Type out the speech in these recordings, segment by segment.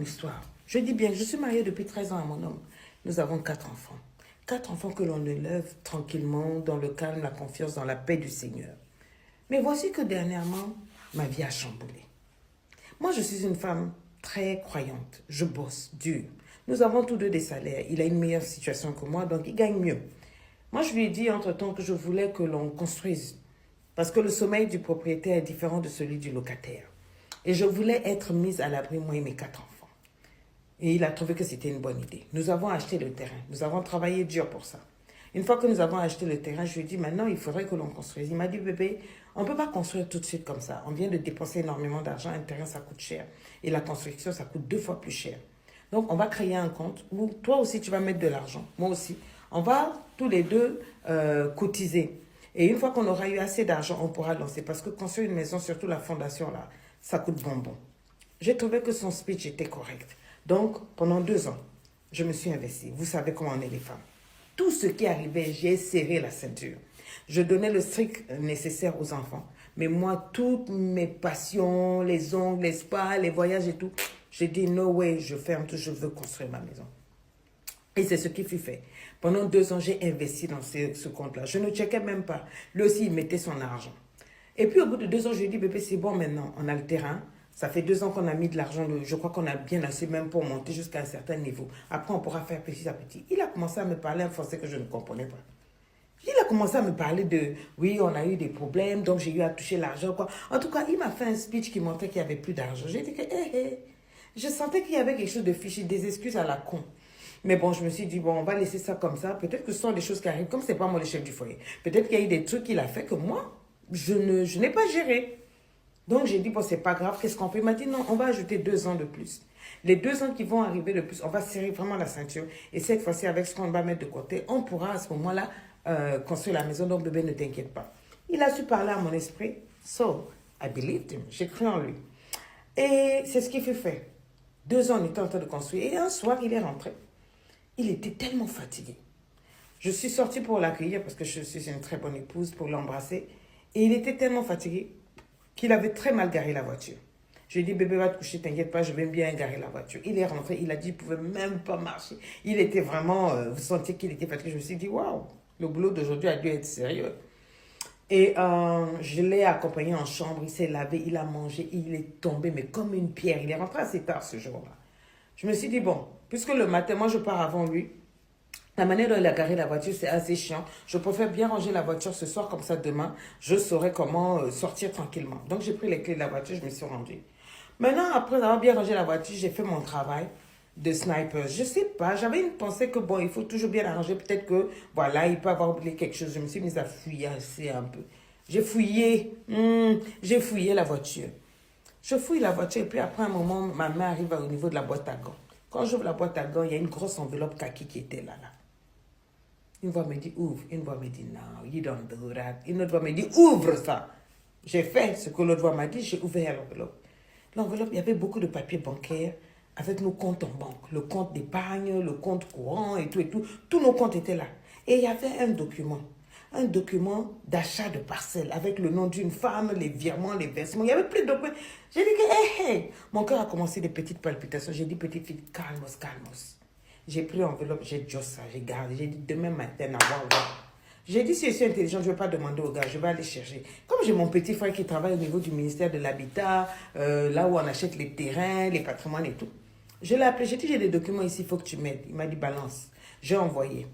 Histoire. Je dis bien, je suis mariée depuis 13 ans à mon homme. Nous avons 4 enfants. 4 enfants que l'on élève tranquillement, dans le calme, la confiance, dans la paix du Seigneur. Mais voici que dernièrement, ma vie a chamboulé. Moi, je suis une femme très croyante. Je bosse dur. Nous avons tous deux des salaires. Il a une meilleure situation que moi, donc il gagne mieux. Moi, je lui ai dit entre-temps que je voulais que l'on construise. Parce que le sommeil du propriétaire est différent de celui du locataire. Et je voulais être mise à l'abri, moi et mes 4 enfants. Et il a trouvé que c'était une bonne idée. Nous avons acheté le terrain. Nous avons travaillé dur pour ça. Une fois que nous avons acheté le terrain, je lui ai dit, maintenant, il faudrait que l'on construise. Il m'a dit, bébé, on ne peut pas construire tout de suite comme ça. On vient de dépenser énormément d'argent. Un terrain, ça coûte cher. Et la construction, ça coûte 2 fois plus cher. Donc, on va créer un compte où toi aussi, tu vas mettre de l'argent. Moi aussi. On va tous les deux cotiser. Et une fois qu'on aura eu assez d'argent, on pourra lancer. Parce que construire une maison, surtout la fondation, là, ça coûte bonbon. J'ai trouvé que son speech était correct. Donc, pendant 2 ans, je me suis investie. Vous savez comment on est les femmes. Tout ce qui arrivait, j'ai serré la ceinture. Je donnais le strict nécessaire aux enfants. Mais moi, toutes mes passions, les ongles, les spas, les voyages et tout, j'ai dit, no way, je ferme tout, je veux construire ma maison. Et c'est ce qui fut fait. Pendant 2 ans, j'ai investi dans ce compte-là. Je ne checkais même pas. Lui aussi, il mettait son argent. Et puis, au bout de 2 ans, je lui ai dit, bébé, c'est bon maintenant, on a le terrain. Ça fait 2 ans qu'on a mis de l'argent. Je crois qu'on a bien assez même pour monter jusqu'à un certain niveau. Après, on pourra faire petit à petit. Il a commencé à me parler un français que je ne comprenais pas. Il a commencé à me parler de, oui, on a eu des problèmes, donc j'ai eu à toucher l'argent, quoi. En tout cas, il m'a fait un speech qui montrait qu'il n'y avait plus d'argent. J'ai dit que, je sentais qu'il y avait quelque chose de fichu, des excuses à la con. Mais bon, je me suis dit, bon, on va laisser ça comme ça. Peut-être que ce sont des choses qui arrivent, comme c'est pas moi le chef du foyer. Peut-être qu'il y a eu des trucs qu'il a fait que moi, je n'ai pas géré. Donc, j'ai dit, bon, c'est pas grave, qu'est-ce qu'on fait? Il m'a dit, non, on va ajouter 2 ans de plus. Les 2 ans qui vont arriver de plus, on va serrer vraiment la ceinture. Et cette fois-ci, avec ce qu'on va mettre de côté, on pourra à ce moment-là construire la maison. Donc, bébé, ne t'inquiète pas. Il a su parler à mon esprit. So, I believed him. J'ai cru en lui. Et c'est ce qui fut fait. 2 ans, on était en train de construire. Et un soir, il est rentré. Il était tellement fatigué. Je suis sortie pour l'accueillir parce que je suis une très bonne épouse, pour l'embrasser. Et il était tellement fatigué qu'il avait très mal garé la voiture. Je lui ai dit, bébé, va te coucher, t'inquiète pas, je vais bien garer la voiture. Il est rentré, il a dit, il ne pouvait même pas marcher. Il était vraiment, vous sentiez qu'il était fatigué. Je me suis dit, waouh, le boulot d'aujourd'hui a dû être sérieux. Et je l'ai accompagné en chambre, il s'est lavé, il a mangé, il est tombé, mais comme une pierre. Il est rentré assez tard ce jour-là. Je me suis dit, bon, puisque le matin, moi je pars avant lui, la manière dont il a garé la voiture, c'est assez chiant. Je préfère bien ranger la voiture ce soir, comme ça demain, je saurai comment sortir tranquillement. Donc j'ai pris les clés de la voiture, je me suis rendue. Maintenant, après avoir bien rangé la voiture, j'ai fait mon travail de sniper. Je sais pas, j'avais une pensée que bon, il faut toujours bien arranger. Peut-être que, voilà, il peut avoir oublié quelque chose. Je me suis mise à fouiller un peu. J'ai fouillé la voiture. Je fouille la voiture et puis après un moment, ma main arrive au niveau de la boîte à gants. Quand j'ouvre la boîte à gants, il y a une grosse enveloppe kaki qui était là. Une voix me dit ouvre, une voix me dit non, you don't do that. Une autre voix me dit ouvre ça. J'ai fait ce que l'autre voix m'a dit, j'ai ouvert l'enveloppe. L'enveloppe, il y avait beaucoup de papiers bancaires avec nos comptes en banque. Le compte d'épargne, le compte courant et tout et tout. Tous nos comptes étaient là. Et il y avait un document d'achat de parcelles avec le nom d'une femme, les virements, les versements. Il y avait plus de documents. J'ai dit que, mon cœur a commencé des petites palpitations. J'ai dit, petite fille, calmos, calmos. J'ai pris l'enveloppe, j'ai dit ça, j'ai gardé. J'ai dit, demain matin, j'ai dit, si je suis intelligente, je ne vais pas demander au gars, je vais aller chercher. Comme j'ai mon petit frère qui travaille au niveau du ministère de l'Habitat, là où on achète les terrains, les patrimoines et tout. Je l'ai appelé, j'ai dit, j'ai des documents ici, il faut que tu m'aides. Il m'a dit, balance. J'ai envoyé.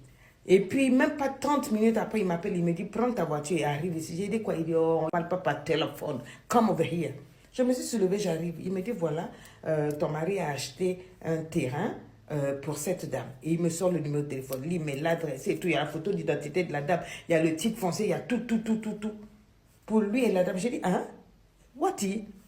Et puis, même pas 30 minutes après, il m'appelle, il me dit, prends ta voiture et arrive ici. J'ai dit quoi? Il dit, oh, on ne parle pas par téléphone. Come over here. Je me suis soulevée, j'arrive. Il me dit, voilà, ton mari a acheté un terrain pour cette dame. Et il me sort le numéro de téléphone, l'email, l'adresse et tout. Il y a la photo d'identité de la dame. Il y a le titre foncier, il y a tout. Pour lui et la dame, j'ai dit, hein? What?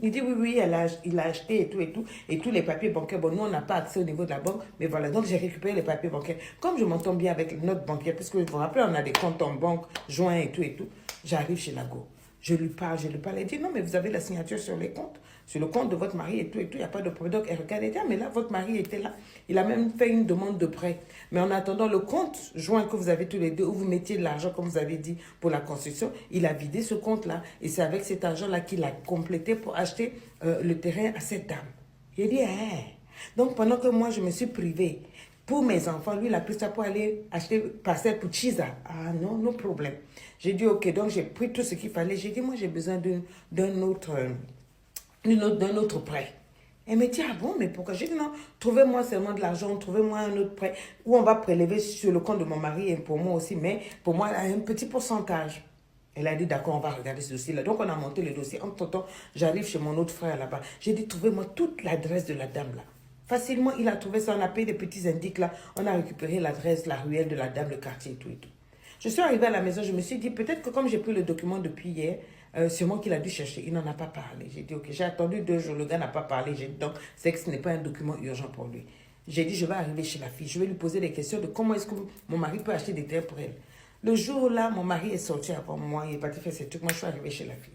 Il dit, oui, il a acheté et tout. Et tous les papiers bancaires. Bon, nous, on n'a pas accès au niveau de la banque. Mais voilà, donc j'ai récupéré les papiers bancaires. Comme je m'entends bien avec notre banquière, puisque vous vous rappelez, on a des comptes en banque joints et tout. J'arrive chez la go. Je lui parle. Elle dit, non, mais vous avez la signature sur les comptes, sur le compte de votre mari et tout. Il n'y a pas de problème. Donc, elle regarde et dit, ah, mais là, votre mari était là. Il a même fait une demande de prêt. Mais en attendant, le compte joint que vous avez tous les deux, où vous mettiez de l'argent, comme vous avez dit, pour la construction, il a vidé ce compte-là. Et c'est avec cet argent-là qu'il a complété pour acheter le terrain à cette dame. Il dit, hein. Donc, pendant que moi, je me suis privée pour mes enfants, lui, il a pris ça pour aller acheter parcelle pour Chisa. Ah non, no problème. J'ai dit, ok, donc j'ai pris tout ce qu'il fallait. J'ai dit, moi, j'ai besoin d'un autre prêt. Elle me dit, ah bon, mais pourquoi? J'ai dit, non, trouvez-moi seulement de l'argent, trouvez-moi un autre prêt où on va prélever sur le compte de mon mari et pour moi aussi, mais pour moi, un petit pourcentage. Elle a dit, d'accord, on va regarder ce dossier-là. Donc, on a monté le dossier. Entre-temps, j'arrive chez mon autre frère là-bas. J'ai dit, trouvez-moi toute l'adresse de la dame là. Facilement, il a trouvé ça. On a payé des petits indices là. On a récupéré l'adresse, la ruelle de la dame, le quartier et tout et tout. Je suis arrivée à la maison, je me suis dit, peut-être que comme j'ai pris le document depuis hier, sûrement qu'il a dû chercher. Il n'en a pas parlé. J'ai dit, ok, j'ai attendu 2 jours, le gars n'a pas parlé. J'ai dit, donc, c'est que ce n'est pas un document urgent pour lui. J'ai dit, je vais arriver chez la fille. Je vais lui poser des questions de comment est-ce que mon mari peut acheter des terres pour elle. Le jour-là, mon mari est sorti avant moi. Il est parti faire ses trucs. Moi, je suis arrivée chez la fille.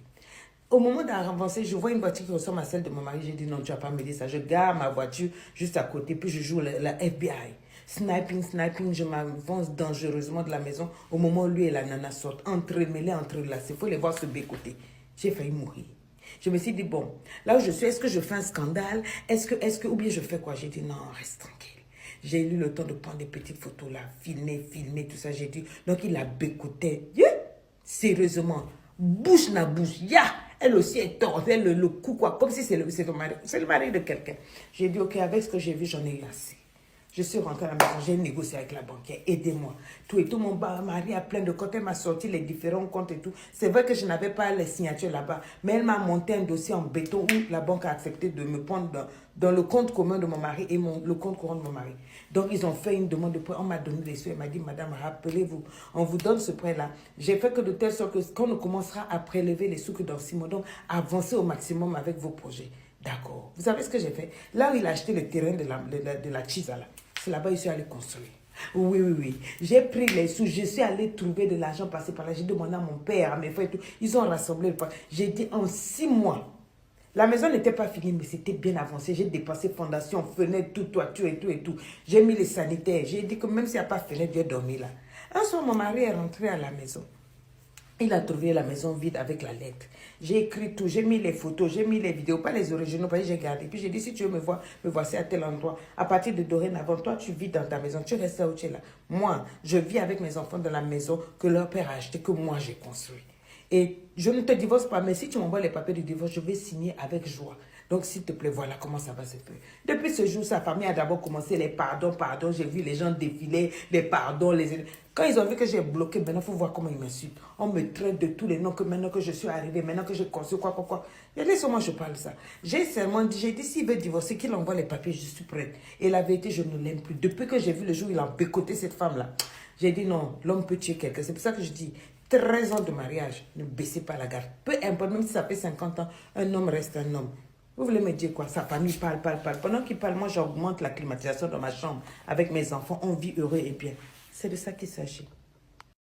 Au moment d'avancer, je vois une voiture qui ressemble à celle de mon mari. J'ai dit, non, tu vas pas me dire ça. Je gare ma voiture juste à côté. Puis je joue la FBI. Sniping, je m'avance dangereusement de la maison au moment où lui et la nana sortent, entremêlés, entrelacés. Il faut les voir se bécoter. J'ai failli mourir. Je me suis dit, bon, là où je suis, est-ce que je fais un scandale? Ou bien je fais quoi? J'ai dit, non, reste tranquille. J'ai eu le temps de prendre des petites photos là, filmer, tout ça. J'ai dit, donc il a bécoté. Yeah! Sérieusement, bouche na bouche, ya! Elle aussi est tordée, le cou, quoi, comme si c'est le mari. C'est le mari de quelqu'un. J'ai dit, ok, avec ce que j'ai vu, j'en ai eu assez. Je suis rentrée à la maison, j'ai négocié avec la banquière, aidez-moi. Tout et tout, mon mari a plein de comptes, elle m'a sorti les différents comptes et tout. C'est vrai que je n'avais pas les signatures là-bas, mais elle m'a monté un dossier en béton où la banque a accepté de me prendre dans le compte commun de mon mari et le compte courant de mon mari. Donc, ils ont fait une demande de prêt, on m'a donné les sous, elle m'a dit, madame, rappelez-vous, on vous donne ce prêt-là. J'ai fait que de telle sorte que qu'on ne commencera à prélever les sous que dans 6 mois, donc avancez au maximum avec vos projets. D'accord. Vous savez ce que j'ai fait? Là où il a acheté le terrain de la Chisa, là, c'est là-bas que je suis allée construire. Oui. J'ai pris les sous, je suis allée trouver de l'argent passé par là. J'ai demandé à mon père, à mes frères et tout. Ils ont rassemblé. J'ai dit en 6 mois. La maison n'était pas finie, mais c'était bien avancé. J'ai dépensé fondation, fenêtre, tout, toiture et tout et tout. J'ai mis les sanitaires. J'ai dit que même s'il n'y a pas de fenêtre, je vais dormir là. Un soir, mon mari est rentré à la maison. Il a trouvé la maison vide avec la lettre. J'ai écrit tout, j'ai mis les photos, j'ai mis les vidéos, pas les originaux, parce que j'ai gardé. Puis j'ai dit, si tu veux me voir, me voici à tel endroit. À partir de dorénavant, toi, tu vis dans ta maison, tu restes là où tu es là. Moi, je vis avec mes enfants dans la maison que leur père a acheté, que moi j'ai construit. Et je ne te divorce pas, mais si tu m'envoies les papiers du divorce, je vais signer avec joie. Donc, s'il te plaît, voilà comment ça va se faire. Depuis ce jour, sa famille a d'abord commencé les pardons. J'ai vu les gens défiler, les pardons. Quand ils ont vu que j'ai bloqué, maintenant, il faut voir comment ils m'insultent. On me traite de tous les noms que maintenant que je suis arrivée, maintenant que j'ai construit quoi. Et laissez-moi, je parle ça. J'ai dit, s'il veut divorcer, qu'il envoie les papiers, je suis prête. Et la vérité, je ne l'aime plus. Depuis que j'ai vu le jour où il a bécoté cette femme-là, j'ai dit non, l'homme peut tuer quelqu'un. C'est pour ça que je dis, 13 ans de mariage, ne baissez pas la garde. Peu importe, même si ça fait 50 ans, un homme reste un homme. Vous voulez me dire quoi? Sa famille parle. Pendant qu'il parle, moi, j'augmente la climatisation dans ma chambre avec mes enfants. On vit heureux et bien. C'est de ça qu'il s'agit.